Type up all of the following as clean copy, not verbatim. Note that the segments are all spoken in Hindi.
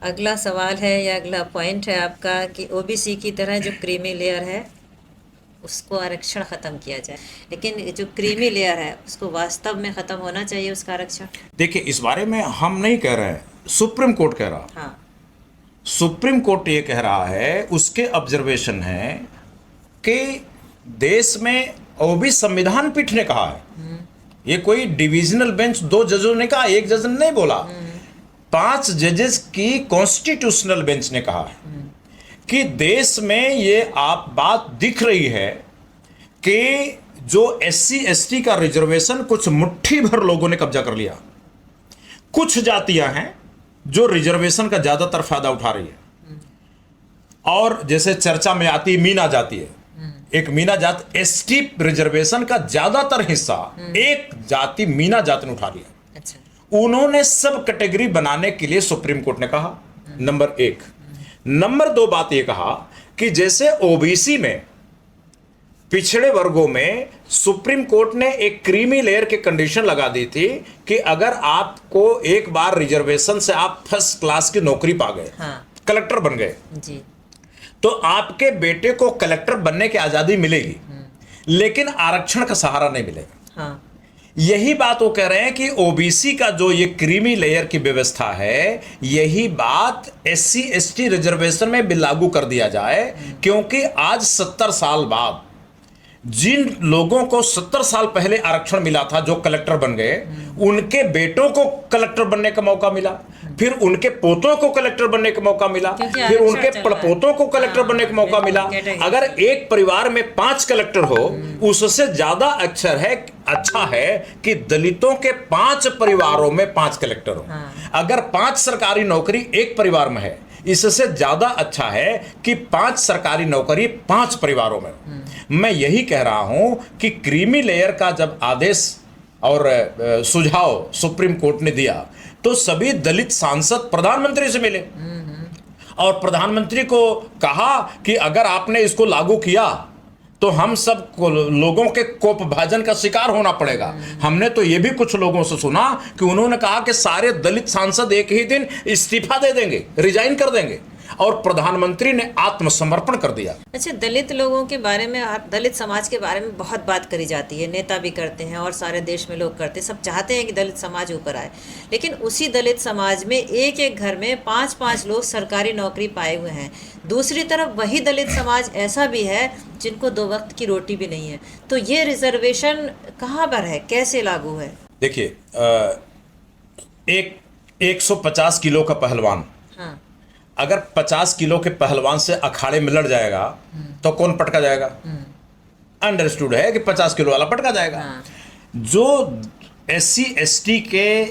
अगला सवाल है या अगला पॉइंट है आपका कि ओबीसी की तरह जो क्रीमी लेयर है उसको आरक्षण ख़त्म किया जाए, लेकिन जो क्रीमी लेयर है उसको वास्तव में ख़त्म होना चाहिए उसका आरक्षण। देखिए, इस बारे में हम नहीं कह रहे हैं, सुप्रीम कोर्ट कह रहा। हाँ। सुप्रीम कोर्ट ये कह रहा है, उसके ऑब्जर्वेशन है कि देश में, और भी संविधान पीठ ने कहा है, ये कोई डिविजनल बेंच दो जजों ने कहा, एक जज ने नहीं बोला, 5 जजेस की कॉन्स्टिट्यूशनल बेंच ने कहा है कि देश में ये आप बात दिख रही है कि जो SC ST का रिजर्वेशन कुछ मुट्ठी भर लोगों ने कब्जा कर लिया। कुछ जातियां हैं जो रिजर्वेशन का ज्यादातर फायदा उठा रही है, और जैसे चर्चा में आती मीना जाति है, एक मीना जाति, ST रिजर्वेशन का ज्यादातर हिस्सा एक जाति मीना जाति ने उठा लिया। अच्छा। उन्होंने सब कैटेगरी बनाने के लिए सुप्रीम कोर्ट ने कहा, नंबर 1। नंबर 2 बात यह कहा कि जैसे ओबीसी में, पिछड़े वर्गों में, सुप्रीम कोर्ट ने एक क्रीमी लेयर की कंडीशन लगा दी थी कि अगर आपको एक बार रिजर्वेशन से आप फर्स्ट क्लास की नौकरी पा गए, हाँ। कलेक्टर बन गए जी। तो आपके बेटे को कलेक्टर बनने की आजादी मिलेगी, लेकिन आरक्षण का सहारा नहीं मिलेगा। हाँ। यही बात वो कह रहे हैं कि ओबीसी का जो ये क्रीमी लेयर की व्यवस्था है, यही बात SC ST रिजर्वेशन में भी लागू कर दिया जाए, क्योंकि आज 70 साल बाद जिन लोगों को 70 साल पहले आरक्षण मिला था, जो कलेक्टर बन गए, उनके बेटों को कलेक्टर बनने का मौका मिला, फिर उनके पोतों को कलेक्टर बनने का मौका मिला, फिर उनके पड़पोतों को कलेक्टर बनने का मौका मिला। अगर एक परिवार में 5 कलेक्टर हो, उससे ज्यादा अच्छा है कि दलितों के 5 परिवारों में 5 कलेक्टर हो। अगर 5 सरकारी नौकरी एक परिवार में है, इससे ज्यादा अच्छा है कि 5 सरकारी नौकरी 5 परिवारों में। मैं यही कह रहा हूं कि क्रीमी लेयर का जब आदेश और सुझाव सुप्रीम कोर्ट ने दिया, तो सभी दलित सांसद प्रधानमंत्री से मिले और प्रधानमंत्री को कहा कि अगर आपने इसको लागू किया तो हम सब लोगों के कोप भाजन का शिकार होना पड़ेगा। हमने तो ये भी कुछ लोगों से सुना कि उन्होंने कहा कि सारे दलित सांसद एक ही दिन इस्तीफा दे देंगे, रिजाइन कर देंगे, और प्रधानमंत्री ने आत्मसमर्पण कर दिया। अच्छा, दलित लोगों के बारे में, दलित समाज के बारे में बहुत बात करी जाती है, नेता भी करते हैं और सारे देश में लोग करते हैं, सब चाहते हैं कि दलित समाज ऊपर आए, लेकिन उसी दलित समाज में एक एक घर में 5-5 लोग सरकारी नौकरी पाए हुए हैं। दूसरी तरफ वही दलित समाज ऐसा भी है जिनको 2 वक्त की रोटी भी नहीं है। तो ये रिजर्वेशन कहाँ पर है, कैसे लागू है? देखिए, एक 150 किलो का पहलवान, हाँ। अगर 50 किलो के पहलवान से अखाड़े में लड़ जाएगा तो कौन पटका जाएगा? अंडरस्टूड है कि 50 किलो वाला पटका जाएगा। हाँ। जो SC ST के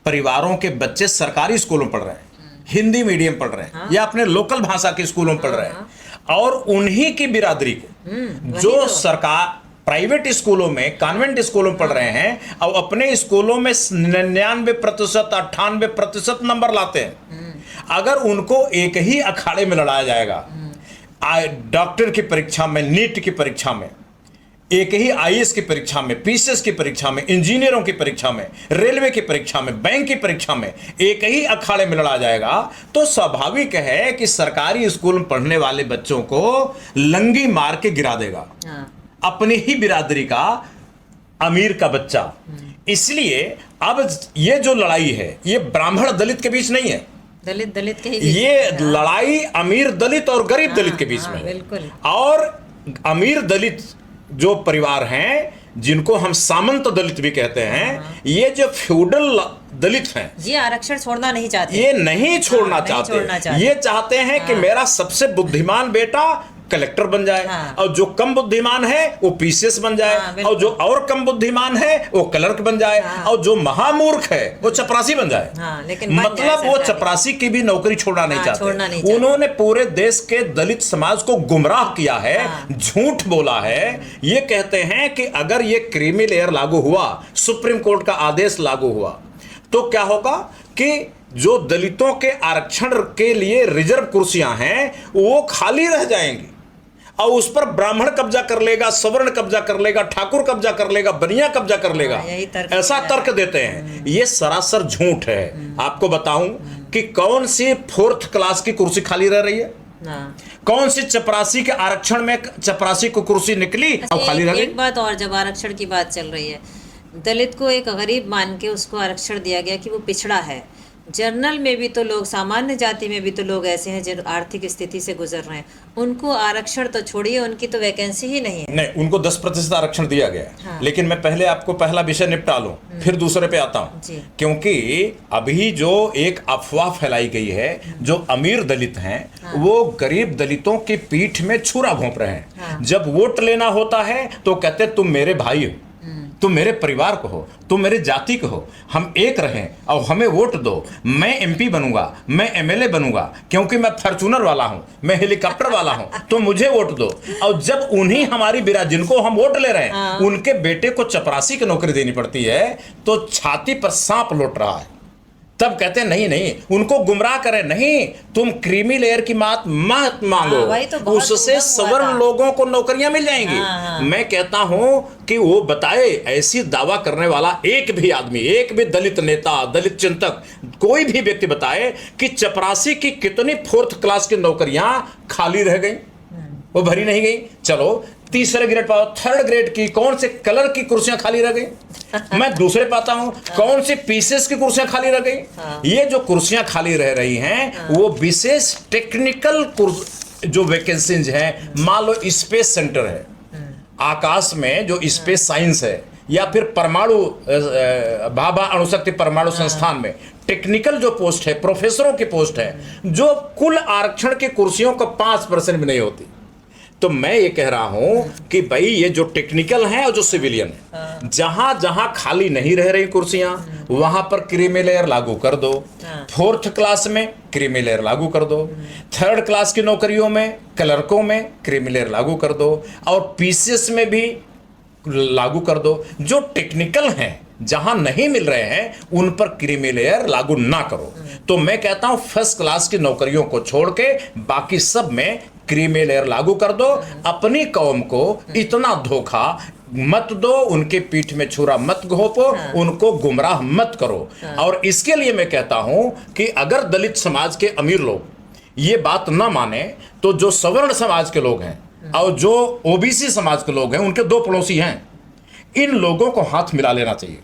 परिवारों के बच्चे सरकारी स्कूलों में पढ़ रहे हैं, हिंदी मीडियम पढ़ रहे हैं, हाँ। या अपने लोकल भाषा के स्कूलों में पढ़ रहे हैं, और उन्हीं की बिरादरी के जो सरकार प्राइवेट स्कूलों में, कॉन्वेंट स्कूलों में पढ़ रहे हैं, और अपने स्कूलों में 99% 98% नंबर लाते हैं, अगर उनको एक ही अखाड़े में लड़ाया जाएगा, डॉक्टर की परीक्षा में, नीट की परीक्षा में, एक ही IAS की परीक्षा में, PCS की परीक्षा में, इंजीनियरों की परीक्षा में, रेलवे की परीक्षा में, बैंक की परीक्षा में एक ही अखाड़े में लड़ा जाएगा, तो स्वाभाविक है कि सरकारी स्कूल में पढ़ने वाले बच्चों को लंगी मार के गिरा देगा। हाँ। अपनी ही बिरादरी का अमीर का बच्चा। इसलिए अब ये जो लड़ाई है, ये ब्राह्मण दलित के बीच नहीं है, दलित के ही ये लड़ाई अमीर दलित और गरीब दलित के बीच में है। बिल्कुल। और अमीर दलित जो परिवार हैं, जिनको हम सामंत दलित भी कहते हैं, ये जो फ्यूडल दलित हैं, ये आरक्षण छोड़ना नहीं चाहते, ये नहीं छोड़ना चाहते। ये चाहते हैं कि मेरा सबसे बुद्धिमान बेटा कलेक्टर बन जाए, और जो कम बुद्धिमान है वो PCS बन जाए, और जो और कम बुद्धिमान है वो क्लर्क बन जाए, और जो महामूर्ख है वो चपरासी बन जाए। लेकिन मतलब वो चपरासी की भी नौकरी छोड़ना नहीं चाहते। उन्होंने पूरे देश के दलित समाज को गुमराह किया है, झूठ बोला है। ये कहते हैं कि अगर ये क्रीमी लेयर लागू हुआ, सुप्रीम कोर्ट का आदेश लागू हुआ, तो क्या होगा कि जो दलितों के आरक्षण के लिए रिजर्व कुर्सियां हैं वो खाली रह जाएंगी, और उस पर ब्राह्मण कब्जा कर लेगा, सवर्ण कब्जा कर लेगा, ठाकुर कब्जा कर लेगा, बनिया कब्जा कर लेगा। ऐसा तर्क देते हैं। ये सरासर झूठ है। आपको बताऊं कि कौन सी 4th क्लास की कुर्सी खाली रह रही है, हाँ। कौन सी चपरासी के आरक्षण में चपरासी को कुर्सी निकली और खाली रह गई। एक बात और, जब आरक्षण की बात चल रही है, दलित को एक गरीब मान के उसको आरक्षण दिया गया कि वो पिछड़ा है। जनरल में भी तो लोग, सामान्य जाति में भी तो लोग ऐसे हैं जो आर्थिक स्थिति से गुजर रहे हैं, उनको आरक्षण तो छोड़िए, उनकी तो वैकेंसी ही नहीं है। नहीं, उनको 10% आरक्षण दिया गया है। हाँ। लेकिन मैं पहले आपको पहला विषय निपटा लूं, फिर दूसरे पे आता हूं, क्योंकि अभी जो एक अफवाह फैलाई गई है, जो अमीर दलित हैं वो गरीब दलितों की पीठ में छुरा घोंप रहे हैं। जब वोट लेना होता है तो कहते तुम मेरे भाई हो, तुम मेरे परिवार को हो, तुम मेरे जाति को हो, हम एक रहें और हमें वोट दो, मैं एमपी बनूंगा, मैं एमएलए बनूंगा, क्योंकि मैं फॉर्च्यूनर वाला हूं, मैं हेलीकॉप्टर वाला हूं, तो मुझे वोट दो। और जब उन्हीं हमारी बिरा जिनको हम वोट ले रहे हैं उनके बेटे को चपरासी की नौकरी देनी पड़ती है तो छाती पर सांप लौट रहा है। तब कहते हैं नहीं नहीं, उनको गुमराह करें, नहीं, तुम क्रीमी लेयर की मत मांगो, तो उससे सवर्ण लोगों को नौकरियां मिल जाएंगी। मैं कहता हूं कि वो बताए, ऐसी दावा करने वाला एक भी आदमी, एक भी दलित नेता, दलित चिंतक, कोई भी व्यक्ति बताए कि चपरासी की कितनी 4th क्लास की नौकरियां खाली रह गई, वो भरी नहीं गई। चलो तीसरे ग्रेड पाओ, 3rd ग्रेड की कौन से कलर की कुर्सियां खाली रह गई, मैं दूसरे पाता हूं कौन सी पीसेस की कुर्सियां खाली रह गई। ये जो कुर्सियां खाली रह रही हैं वो विशेष टेक्निकल जो वैकेंसीज हैं, मान लो स्पेस सेंटर है, आकाश में जो स्पेस साइंस है, या फिर परमाणु भाभा अणुशक्ति परमाणु संस्थान में टेक्निकल जो पोस्ट है, प्रोफेसरों की पोस्ट है, जो कुल आरक्षण की कुर्सियों का 5% भी नहीं होती। तो मैं ये कह रहा हूं कि भाई ये जो टेक्निकल है और जो सिविलियन है, जहां जहां खाली नहीं रह रही कुर्सियां वहां पर क्रीमी लेयर लागू कर दो। 4th क्लास में क्रीमी लेयर लागू कर दो, 3rd क्लास की नौकरियों में, क्लर्कों में क्रीमी लेयर लागू कर दो, और पीसीएस में भी लागू कर दो। जो टेक्निकल हैं, जहां नहीं मिल रहे हैं, उन पर क्रीमी लेयर लागू ना करो। तो मैं कहता हूं 1st क्लास की नौकरियों को छोड़ के बाकी सब में क्रीमी लेयर लागू कर दो। अपनी कौम को इतना धोखा मत दो, उनके पीठ में छुरा मत घोपो, उनको गुमराह मत करो। और इसके लिए मैं कहता हूं कि अगर दलित समाज के अमीर लोग ये बात ना माने तो जो सवर्ण समाज के लोग हैं और जो ओबीसी समाज के लोग हैं, उनके 2 पड़ोसी हैं, इन लोगों को हाथ मिला लेना चाहिए।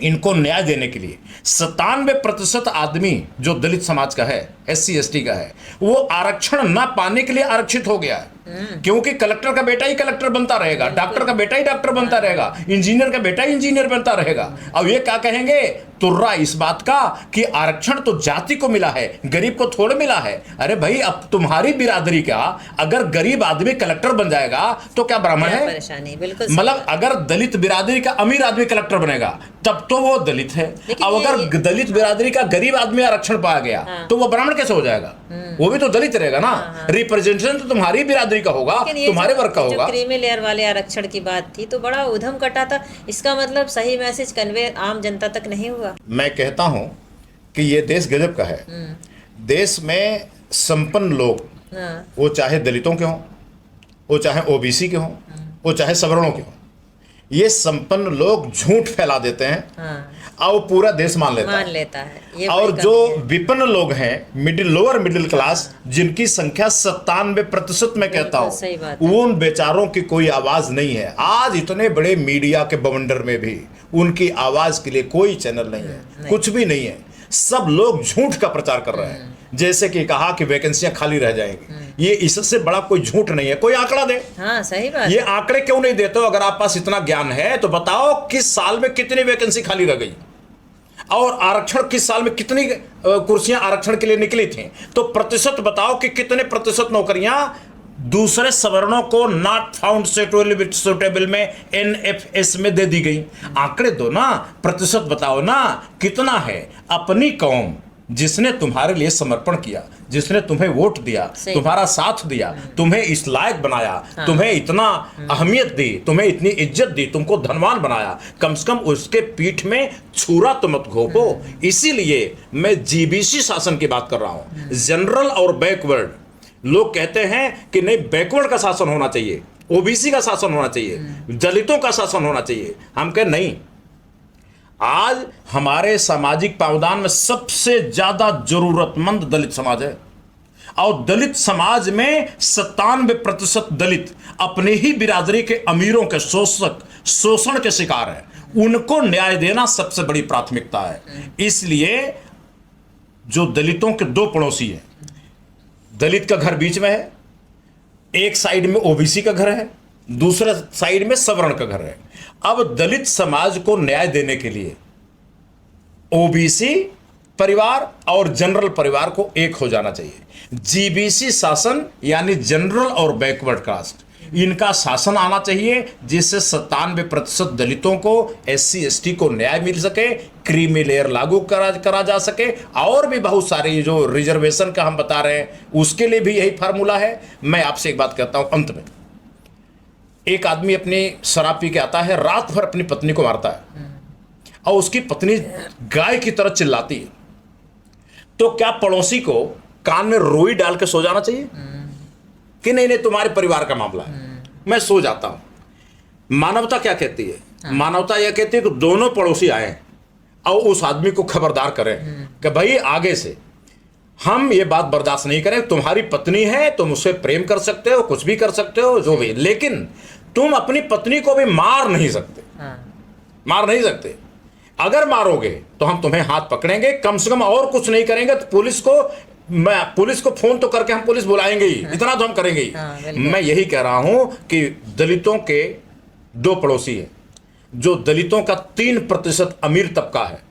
इनको न्याय देने के लिए 97% आदमी जो दलित समाज का है, SC ST का है, वो आरक्षण ना पाने के लिए आरक्षित हो गया है। क्योंकि कलेक्टर का बेटा ही कलेक्टर बनता रहेगा, डॉक्टर का बेटा ही डॉक्टर बनता रहेगा, इंजीनियर का बेटा ही इंजीनियर बनता रहेगा। अब ये क्या कहेंगे तुर्रा इस बात का कि आरक्षण तो जाति को मिला है, गरीब को थोड़ा मिला है। अरे भाई, अब तुम्हारी बिरादरी का अगर गरीब आदमी कलेक्टर बन जाएगा तो क्या ब्राह्मण है? परेशानी बिल्कुल। मतलब अगर दलित बिरादरी का अमीर आदमी कलेक्टर बनेगा तब तो वो दलित है, और अगर दलित बिरादरी का गरीब आदमी आरक्षण पाया गया तो वो ब्राह्मण कैसे हो जाएगा? वो भी तो दलित रहेगा ना। रिप्रेजेंटेशन तो तुम्हारी बिरादरी का होगा, तुम्हारे वर्ग का होगा। क्रीमी लेयर वाले आरक्षण की बात थी तो बड़ा उधम कटा था। इसका मतलब सही मैसेज कन्वे आम जनता तक नहीं हुआ। मैं कहता हूं कि ये देश गजब का है। देश में संपन्न लोग, वो चाहे दलितों के हों, वो चाहे ओबीसी के हों, वो चाहे सवर्णों के हों, ये संपन्न लोग झूठ फैला देते हैं और पूरा देश मान लेता है। ये और जो विपन्न लोग हैं, लोअर मिडिल क्लास, जिनकी संख्या 97% में कहता हूं, उन बेचारों की कोई आवाज नहीं है। आज इतने बड़े मीडिया के बवंडर में भी उनकी आवाज के लिए कोई चैनल नहीं है, कुछ भी नहीं है। सब लोग झूठ का प्रचार कर रहे हैं, जैसे कि कहा कि वैकेंसियां खाली रह जाएंगी। ये इससे बड़ा कोई झूठ नहीं है। कोई आंकड़ा दे। हाँ, सही बात। ये आंकड़े क्यों नहीं देते हो? अगर आप पास इतना ज्ञान है तो बताओ किस साल में कितनी वैकेंसी खाली रह गई, और आरक्षण किस साल में कितनी कुर्सियां आरक्षण के लिए निकली थी। तो प्रतिशत बताओ कि कितने प्रतिशत नौकरियां दूसरे सवर्णों को नॉट फाउंड सुटेबल में NFS में दे दी गई। आंकड़े दो ना, प्रतिशत बताओ ना कितना है। अपनी कौम जिसने तुम्हारे लिए समर्पण किया, जिसने तुम्हें वोट दिया, तुम्हारा साथ दिया, तुम्हें इस लायक बनाया, तुम्हें इतना अहमियत दी, तुम्हें इतनी इज्जत दी, तुमको धनवान बनाया, कम से कम उसके पीठ में छुरा तो मत घोपो। इसीलिए मैं GBC शासन की बात कर रहा हूं। जनरल और बैकवर्ड लोग कहते हैं कि नहीं, बैकवर्ड का शासन होना चाहिए, OBC का शासन होना चाहिए, दलितों का शासन होना चाहिए। हम कहें नहीं, आज हमारे सामाजिक प्रावधान में सबसे ज्यादा जरूरतमंद दलित समाज है, और दलित समाज में 97% दलित अपने ही बिरादरी के अमीरों के शोषण के शिकार है। उनको न्याय देना सबसे बड़ी प्राथमिकता है। इसलिए जो दलितों के दो पड़ोसी हैं, दलित का घर बीच में है, एक साइड में ओबीसी का घर है, दूसरा साइड में सवर्ण का घर है। अब दलित समाज को न्याय देने के लिए ओबीसी परिवार और जनरल परिवार को एक हो जाना चाहिए। जीबीसी शासन यानी जनरल और बैकवर्ड कास्ट, इनका शासन आना चाहिए, जिससे 97% दलितों को, एससी एसटी को न्याय मिल सके, क्रीमी लेयर लागू करा जा सके, और भी बहुत सारे जो रिजर्वेशन का हम बता रहे हैं उसके लिए भी यही फार्मूला है। मैं आपसे एक बात कहता हूं अंत में, एक आदमी अपनी शराब पी के आता है, रात भर अपनी पत्नी को मारता है और उसकी पत्नी गाय की तरह चिल्लाती है, तो क्या पड़ोसी को कान में रोई डाल के सो जाना चाहिए कि नहीं नहीं तुम्हारे परिवार का मामला है, मैं सो जाता हूं? मानवता क्या कहती है? मानवता यह कहती है कि दोनों पड़ोसी आए और उस आदमी को खबरदार करें कि भाई आगे से हम ये बात बर्दाश्त नहीं करें, तुम्हारी पत्नी है, तुम उससे प्रेम कर सकते हो, कुछ भी कर सकते हो, जो भी, लेकिन तुम अपनी पत्नी को भी मार नहीं सकते, मार नहीं सकते। अगर मारोगे तो हम तुम्हें हाथ पकड़ेंगे, कम से कम और कुछ नहीं करेंगे तो पुलिस को फोन तो करके हम पुलिस बुलाएंगे ही, इतना तो हम करेंगे ही। मैं यही कह रहा हूं कि दलितों के दो पड़ोसी हैं, जो दलितों का 3% अमीर तबका है,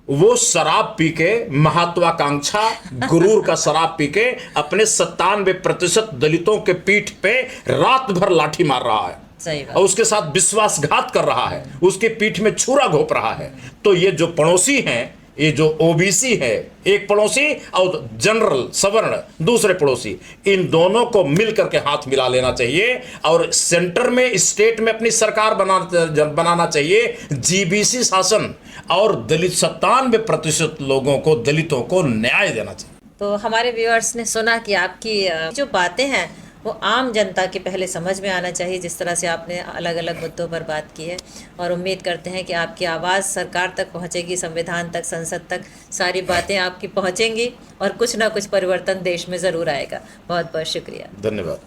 वो शराब पी के, महत्वाकांक्षा गुरूर का शराब पी के अपने 97% दलितों के पीठ पे रात भर लाठी मार रहा है और उसके साथ विश्वासघात कर रहा है, उसके पीठ में छुरा घोंप रहा है। तो ये जो पड़ोसी हैं, ये जो ओबीसी है एक पड़ोसी और जनरल सवर्ण दूसरे पड़ोसी, इन दोनों को मिलकर के हाथ मिला लेना चाहिए और सेंटर में, स्टेट में अपनी सरकार बनाना चाहिए, जीबीसी शासन, और दलित 97% लोगों को, दलितों को न्याय देना चाहिए। तो हमारे व्यूअर्स ने सुना कि आपकी जो बातें हैं वो आम जनता के पहले समझ में आना चाहिए, जिस तरह से आपने अलग अलग मुद्दों पर बात की है, और उम्मीद करते हैं कि आपकी आवाज़ सरकार तक पहुंचेगी, संविधान तक, संसद तक, सारी बातें आपकी पहुंचेंगी और कुछ ना कुछ परिवर्तन देश में ज़रूर आएगा। बहुत बहुत शुक्रिया, धन्यवाद।